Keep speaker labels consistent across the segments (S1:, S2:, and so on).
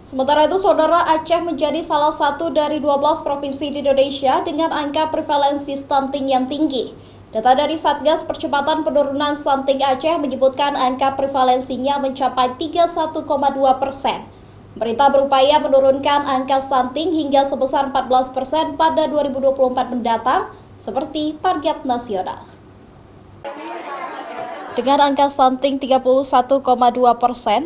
S1: Sementara itu, Saudara, Aceh menjadi salah satu dari 12 provinsi di Indonesia dengan angka prevalensi stunting yang tinggi. Data dari Satgas Percepatan Penurunan Stunting Aceh menyebutkan angka prevalensinya mencapai 31,2%. Pemerintah berupaya menurunkan angka stunting hingga sebesar 14% pada 2024 mendatang, seperti target nasional. Dengan angka stunting 31,2%,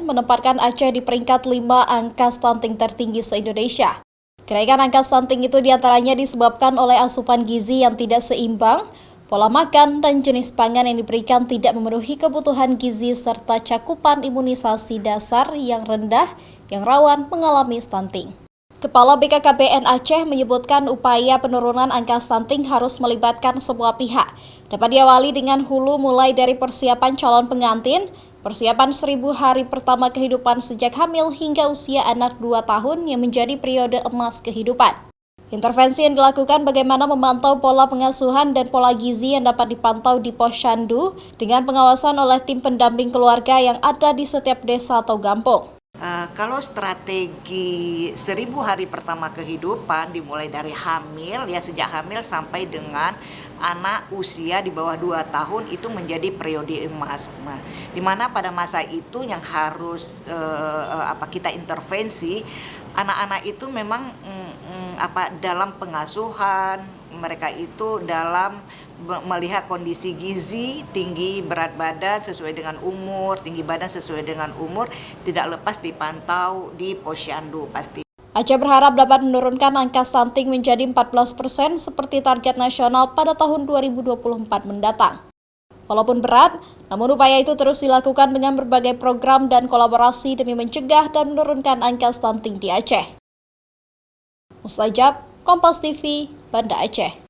S1: menempatkan Aceh di peringkat 5 angka stunting tertinggi se-Indonesia. Kenaikan angka stunting itu diantaranya disebabkan oleh asupan gizi yang tidak seimbang, pola makan, dan jenis pangan yang diberikan tidak memenuhi kebutuhan gizi serta cakupan imunisasi dasar yang rendah yang rawan mengalami stunting. Kepala BKKBN Aceh menyebutkan upaya penurunan angka stunting harus melibatkan semua pihak. Dapat diawali dengan hulu mulai dari persiapan calon pengantin, persiapan 1000 hari pertama kehidupan sejak hamil hingga usia anak 2 tahun yang menjadi periode emas kehidupan. Intervensi yang dilakukan bagaimana memantau pola pengasuhan dan pola gizi yang dapat dipantau di Posyandu dengan pengawasan oleh tim pendamping keluarga yang ada di setiap desa atau kampung.
S2: Kalau strategi 1000 hari pertama kehidupan dimulai dari hamil, ya sejak hamil sampai dengan anak usia di bawah 2 tahun itu menjadi periode emas. Nah, di mana pada masa itu yang harus kita intervensi, anak-anak itu memang dalam pengasuhan, mereka itu dalam melihat kondisi gizi, tinggi berat badan sesuai dengan umur, tinggi badan sesuai dengan umur, tidak lepas dipantau di Posyandu pasti.
S1: Aceh berharap dapat menurunkan angka stunting menjadi 14% seperti target nasional pada tahun 2024 mendatang. Walaupun berat, namun upaya itu terus dilakukan dengan berbagai program dan kolaborasi demi mencegah dan menurunkan angka stunting di Aceh. Mustajab, Kompas TV, Banda Aceh.